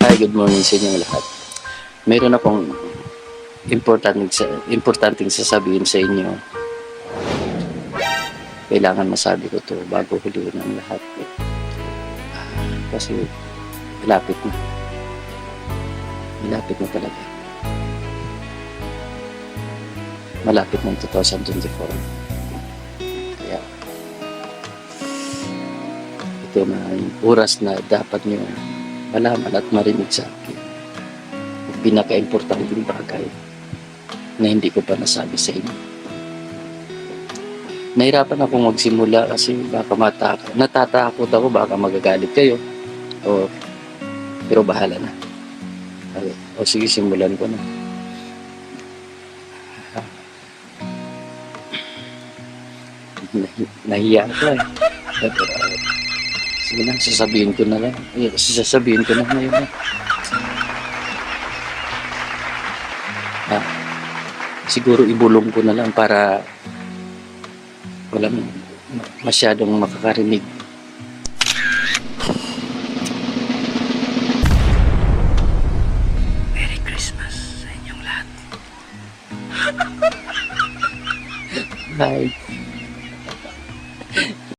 Hi, good morning sa inyong lahat. Mayroon akong importanteng sasabihin sa inyo. Kailangan masabi ko to bago huliin ang lahat. Kasi malapit na. Malapit na talaga. Malapit ng 2024. Kaya ito na ang oras na dapat nyo malaman at marinig sa akin ang pinaka-importanting bagay na hindi ko pa nasabi sa inyo. Nahirapan akong magsimula kasi baka natatakot ako, baka magagalit kayo. Pero bahala na. Sige, simulan ko na. Nahiya ako eh. Sige na, sasabihin ko na lang. Sasabihin ko na ngayon. Siguro ibulong ko na lang para walang masyadong makakarinig. Merry Christmas sa inyong lahat. Bye.